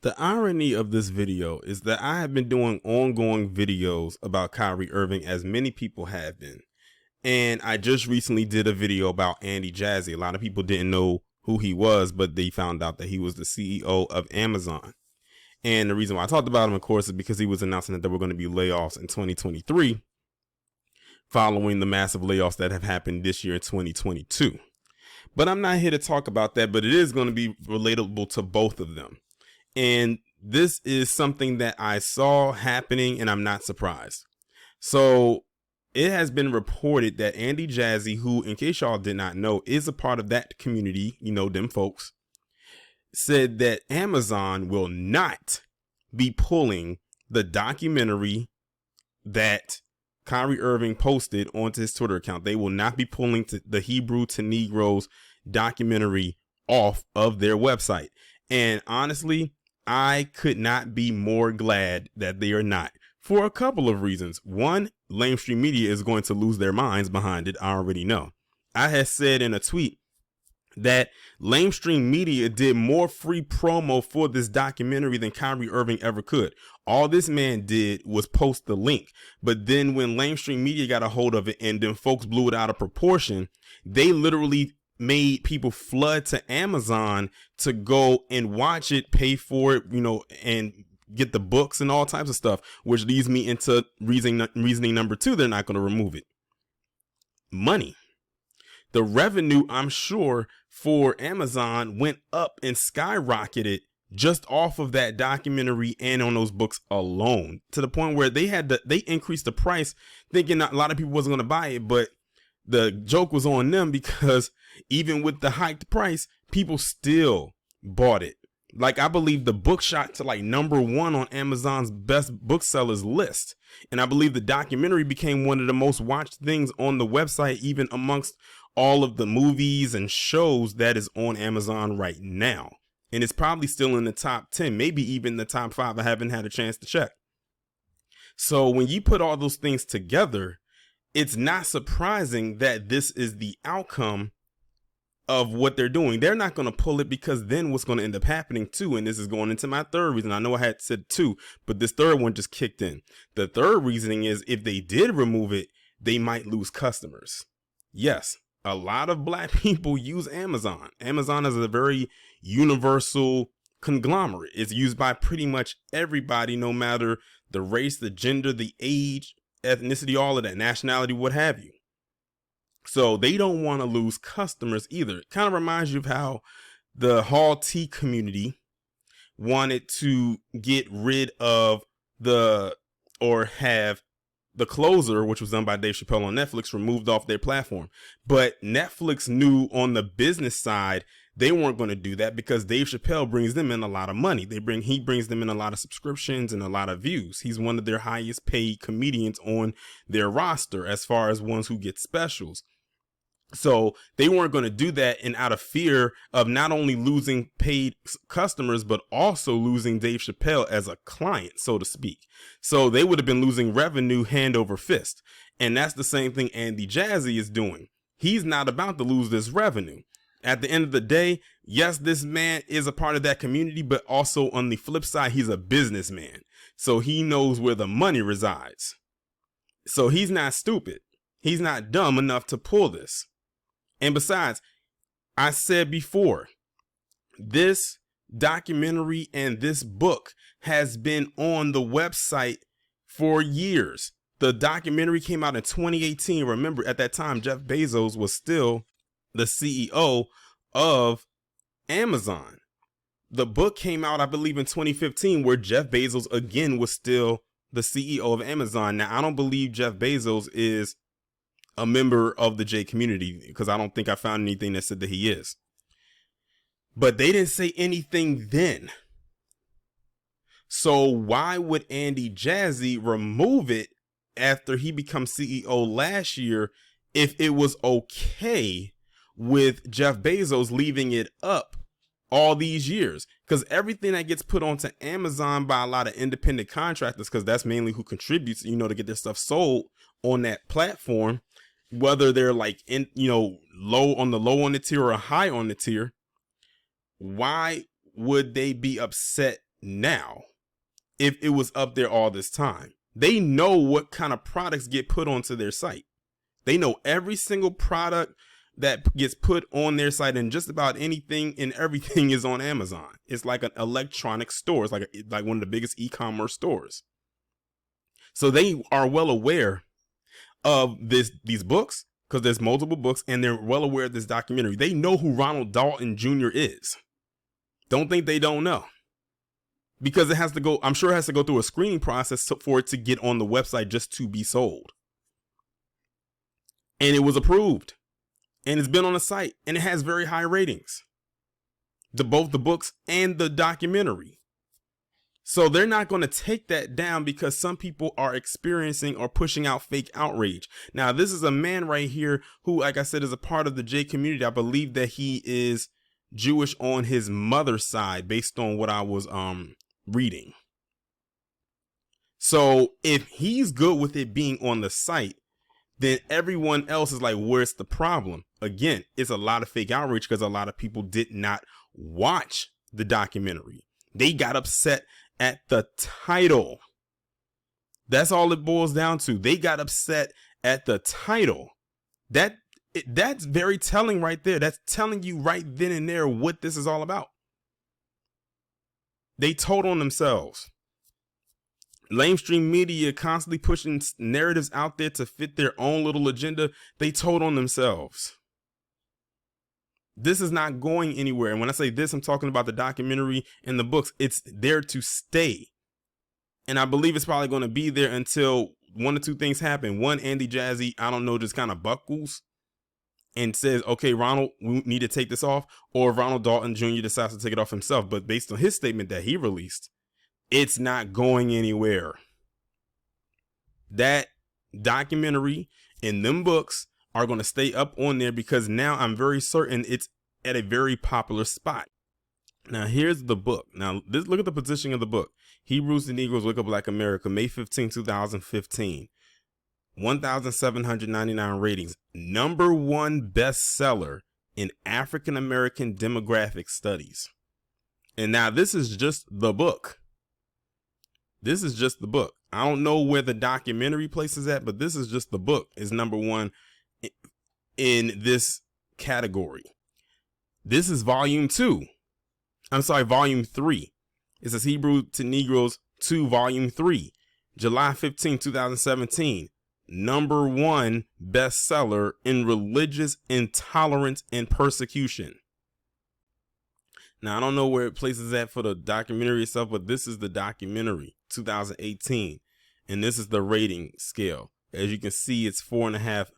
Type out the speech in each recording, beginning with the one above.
The irony of this video is that I have been doing ongoing videos about Kyrie Irving, as many people have been. And I just recently did a video about Andy Jassy. A lot of people didn't know who he was, but they found out that he was the CEO of Amazon. And the reason why I talked about him, of course, is because he was announcing that there were going to be layoffs in 2023 following the massive layoffs that have happened this year in 2022. But I'm not here to talk about that, but it is going to be relatable to both of them. And this is something that I saw happening, and I'm not surprised. So it has been reported that Andy Jassy, who, in case y'all did not know, is a part of that community, you know, them folks, said that Amazon will not be pulling the documentary that Kyrie Irving posted onto his Twitter account. They will not be pulling the Hebrew to Negroes documentary off of their website. And honestly, I could not be more glad that they are not, for a couple of reasons. One, lamestream media is going to lose their minds behind it. I already know. I had said in a tweet that lamestream media did more free promo for this documentary than Kyrie Irving ever could. All this man did was post the link. But then when lamestream media got a hold of it and then folks blew it out of proportion, they literally made people flood to Amazon to go and watch it, pay for it, you know, and get the books and all types of stuff, which leads me into reasoning number two. They're not going to remove it. Money. The revenue, I'm sure, for Amazon went up and skyrocketed just off of that documentary and on those books alone, to the point where they increased the price, thinking a lot of people wasn't going to buy it. But the joke was on them, because even with the hiked price, people still bought it. Like, I believe the book shot to like #1 on Amazon's best booksellers list. And I believe the documentary became one of the most watched things on the website, even amongst all of the movies and shows that is on Amazon right now. And it's probably still in the top 10, maybe even the top 5. I haven't had a chance to check. So when you put all those things together, it's not surprising that this is the outcome of what they're doing. They're not going to pull it, because then what's going to end up happening too, and this is going into my third reason. I know I had said 2, but this third one just kicked in. The third reasoning is, if they did remove it, they might lose customers. Yes, a lot of black people use Amazon. Amazon is a very universal conglomerate. It's used by pretty much everybody, no matter the race, the gender, the age, ethnicity, all of that, nationality, what have you. So they don't want to lose customers either. It kind of reminds you of how the Hall T community wanted to get rid of have The Closer, which was done by Dave Chappelle on Netflix, removed off their platform. But Netflix knew on the business side they weren't going to do that, because Dave Chappelle brings them in a lot of money. He brings them in a lot of subscriptions and a lot of views. He's one of their highest paid comedians on their roster, as far as ones who get specials. So they weren't going to do that, and out of fear of not only losing paid customers, but also losing Dave Chappelle as a client, so to speak. So they would have been losing revenue hand over fist. And that's the same thing Andy Jassy is doing. He's not about to lose this revenue. At the end of the day, yes, this man is a part of that community, but also on the flip side, he's a businessman. So he knows where the money resides. So he's not stupid. He's not dumb enough to pull this. And besides, I said before, this documentary and this book has been on the website for years. The documentary came out in 2018. Remember, at that time, Jeff Bezos was still the CEO of Amazon. The book came out, I believe, in 2015, where Jeff Bezos again was still the CEO of Amazon. Now, I don't believe Jeff Bezos is a member of the J community, because I don't think I found anything that said that he is. But they didn't say anything then. So why would Andy Jassy remove it after he becomes CEO last year, if it was okay with Jeff Bezos leaving it up all these years? Because everything that gets put onto Amazon by a lot of independent contractors, because that's mainly who contributes, you know, to get their stuff sold on that platform, whether they're like low on the tier or high on the tier, why would they be upset now if it was up there all this time. They know what kind of products get put onto their site. They know every single product that gets put on their site, and just about anything and everything is on Amazon. It's like an electronic store. It's like one of the biggest e-commerce stores. So they are well aware of these books, because there's multiple books, and they're well aware of this documentary. They know who Ronald Dalton Jr. is. Don't think they don't know. Because it has to go, I'm sure it has to go through a screening process for it to get on the website just to be sold. And it was approved. And it's been on the site. And it has very high ratings. Both the books and the documentary. So they're not going to take that down because some people are experiencing or pushing out fake outrage. Now, this is a man right here who, like I said, is a part of the J community. I believe that he is Jewish on his mother's side based on what I was reading. So if he's good with it being on the site, then everyone else is like, where's the problem? Again, it's a lot of fake outrage because a lot of people did not watch the documentary. They got upset at the title. That's all it boils down to. They got upset at the title. That's very telling right there. That's telling you right then and there what this is all about. They told on themselves. Lamestream media constantly pushing narratives out there to fit their own little agenda. They told on themselves. This is not going anywhere. And when I say this, I'm talking about the documentary and the books. It's there to stay. And I believe it's probably going to be there until one or two things happen. One, Andy Jassy, I don't know, just kind of buckles and says, okay, Ronald, we need to take this off. Or Ronald Dalton Jr. decides to take it off himself. But based on his statement that he released, it's not going anywhere. That documentary and them books are going to stay up on there because now I'm very certain it's at a very popular spot. Now, here's the book. Now, look at the positioning of the book. Hebrews to Negroes, Wake Up Black America, May 15, 2015. 1,799 ratings. #1 bestseller in African American demographic studies. And now this is just the book. This is just the book. I don't know where the documentary places at, but this is just the book is #1 in this category. This is volume 2. I'm sorry, volume 3. It says Hebrew to Negroes 2, volume 3, July 15, 2017. #1 bestseller in religious intolerance and persecution. Now, I don't know where it places at for the documentary itself, but this is the documentary, 2018. And this is the rating scale. As you can see, it's 4.5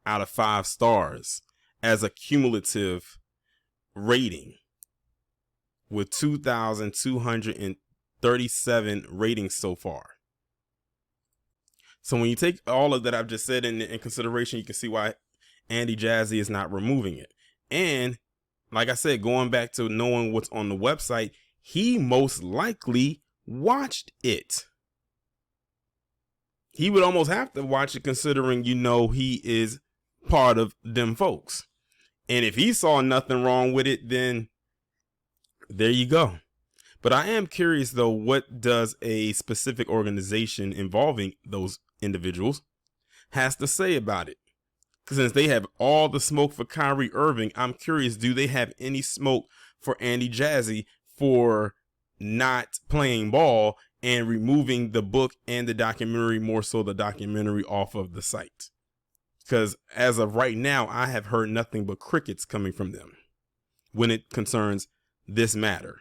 out of 5 stars as a cumulative rating with 2,237 ratings so far. So when you take all of that I've just said in consideration, you can see why Andy Jassy is not removing it. And like I said, going back to knowing what's on the website, he most likely watched it. He would almost have to watch it considering, he is part of them folks. And if he saw nothing wrong with it, then there you go. But I am curious, though, what does a specific organization involving those individuals has to say about it? Because since they have all the smoke for Kyrie Irving, I'm curious, do they have any smoke for Andy Jassy for not playing ball and removing the book and the documentary, more so the documentary, off of the site? Because as of right now, I have heard nothing but crickets coming from them when it concerns this matter.